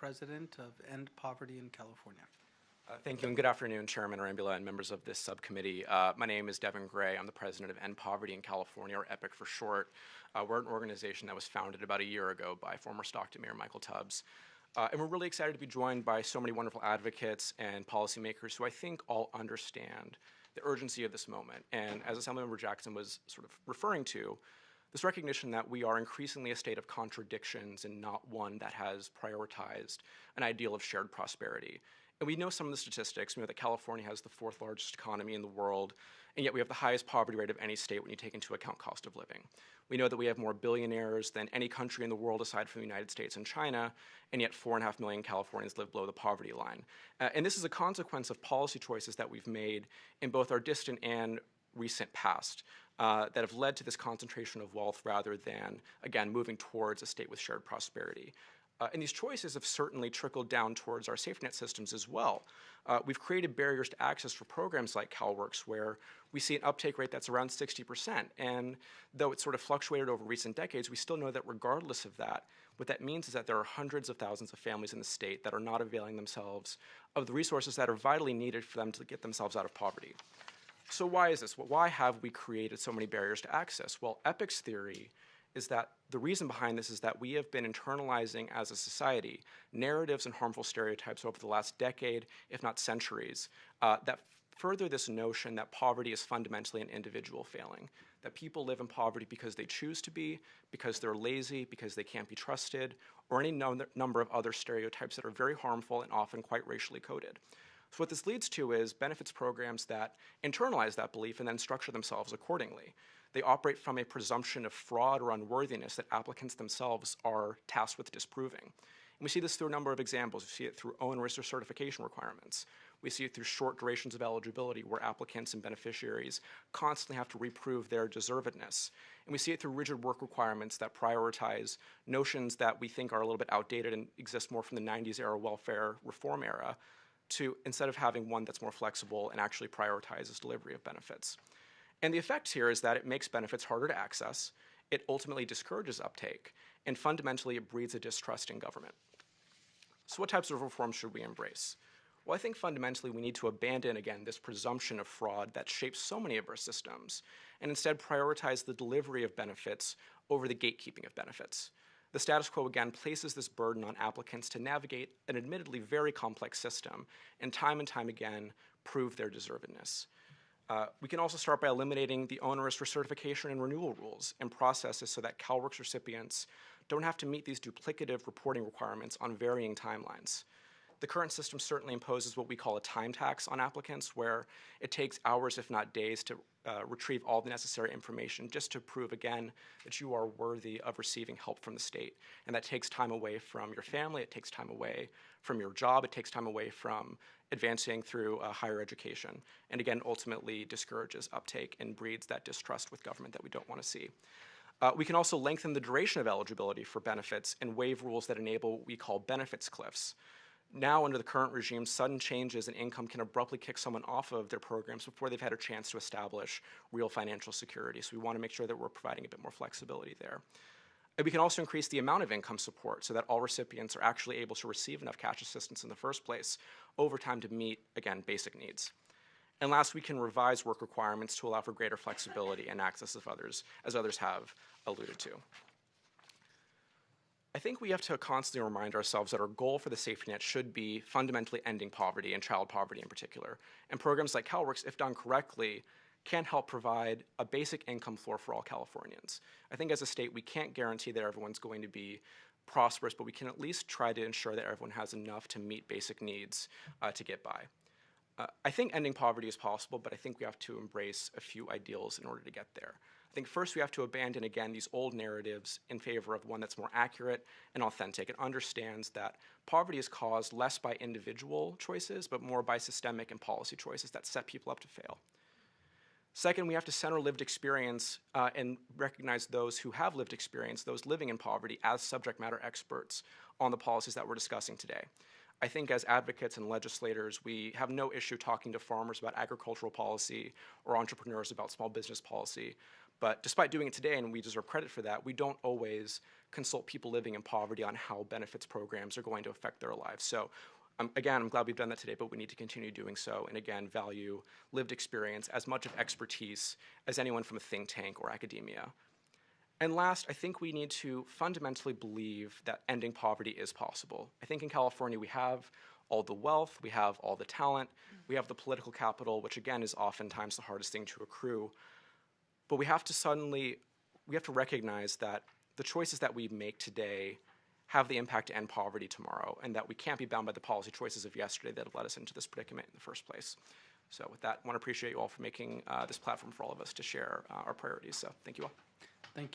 President of End Poverty in California. Thank you, and good afternoon, Chairman Arambula and members of this subcommittee. My name is Devon Gray. I'm the president of End Poverty in California, or EPIC for short. We're an organization that was founded about a year ago by former Stockton Mayor Michael Tubbs. And we're really excited to be joined by so many wonderful advocates and policymakers who I think all understand the urgency of this moment. And as Assemblymember Jackson was sort of referring to, this recognition that we are increasingly a state of contradictions and not one that has prioritized an ideal of shared prosperity. And we know some of the statistics. We know that California has the fourth largest economy in the world, and yet we have the highest poverty rate of any state when you take into account cost of living. We know that we have more billionaires than any country in the world aside from the United States and China, and yet 4.5 million Californians live below the poverty line. And this is a consequence of policy choices that we've made in both our distant and recent past that have led to this concentration of wealth rather than, again, moving towards a state with shared prosperity. And these choices have certainly trickled down towards our safety net systems as well. We've created barriers to access for programs like CalWORKs, where we see an uptake rate that's around 60%. And though it's sort of fluctuated over recent decades, we still know that regardless of that, what that means is that there are hundreds of thousands of families in the state that are not availing themselves of the resources that are vitally needed for them to get themselves out of poverty. So why is this? Well, why have we created so many barriers to access? Well, EPIC's theory is that the reason behind this is that we have been internalizing as a society narratives and harmful stereotypes over the last decade, if not centuries, that further this notion that poverty is fundamentally an individual failing, that people live in poverty because they choose to be, because they're lazy, because they can't be trusted, or any number of other stereotypes that are very harmful and often quite racially coded. So what this leads to is benefits programs that internalize that belief and then structure themselves accordingly. They operate from a presumption of fraud or unworthiness that applicants themselves are tasked with disproving. And we see this through a number of examples. We see it through onerous or certification requirements. We see it through short durations of eligibility where applicants and beneficiaries constantly have to reprove their deservedness. And we see it through rigid work requirements that prioritize notions that we think are a little bit outdated and exist more from the 90s era welfare reform era to instead of having one that's more flexible and actually prioritizes delivery of benefits. And the effect here is that it makes benefits harder to access, it ultimately discourages uptake, and fundamentally it breeds a distrust in government. So what types of reforms should we embrace? Well, I think fundamentally we need to abandon, again, this presumption of fraud that shapes so many of our systems, and instead prioritize the delivery of benefits over the gatekeeping of benefits. The status quo, again, places this burden on applicants to navigate an admittedly very complex system and time again prove their deservedness. We can also start by eliminating the onerous recertification and renewal rules and processes so that CalWORKs recipients don't have to meet these duplicative reporting requirements on varying timelines. The current system certainly imposes what we call a time tax on applicants, where it takes hours, if not days, to retrieve all the necessary information just to prove, again, that you are worthy of receiving help from the state. And that takes time away from your family, it takes time away from your job, it takes time away from advancing through higher education, and again, ultimately discourages uptake and breeds that distrust with government that we don't want to see. We can also lengthen the duration of eligibility for benefits and waive rules that enable what we call benefits cliffs. Now, under the current regime, sudden changes in income can abruptly kick someone off of their programs before they've had a chance to establish real financial security. So we want to make sure that we're providing a bit more flexibility there. And we can also increase the amount of income support so that all recipients are actually able to receive enough cash assistance in the first place over time to meet, again, basic needs. And last, we can revise work requirements to allow for greater flexibility and access of others, as others have alluded to. I think we have to constantly remind ourselves that our goal for the safety net should be fundamentally ending poverty and child poverty in particular. And programs like CalWORKs, if done correctly, can help provide a basic income floor for all Californians. I think as a state, we can't guarantee that everyone's going to be prosperous, but we can at least try to ensure that everyone has enough to meet basic needs to get by. I think ending poverty is possible, but I think we have to embrace a few ideals in order to get there. I think first we have to abandon, again, these old narratives in favor of one that's more accurate and authentic and understands that poverty is caused less by individual choices, but more by systemic and policy choices that set people up to fail. Second, we have to center lived experience and recognize those who have lived experience, those living in poverty, as subject matter experts on the policies that we're discussing today. I think as advocates and legislators, we have no issue talking to farmers about agricultural policy or entrepreneurs about small business policy. But despite doing it today, and we deserve credit for that, we don't always consult people living in poverty on how benefits programs are going to affect their lives. So again, I'm glad we've done that today, but we need to continue doing so, and again, value lived experience as much of expertise as anyone from a think tank or academia. And last, I think we need to fundamentally believe that ending poverty is possible. I think in California we have all the wealth, we have all the talent, we have the political capital, which again is oftentimes the hardest thing to accrue. But we have to recognize that the choices that we make today have the impact to end poverty tomorrow, and that we can't be bound by the policy choices of yesterday that have led us into this predicament in the first place. So with that, I want to appreciate you all for making this platform for all of us to share our priorities. So thank you all. Thank you.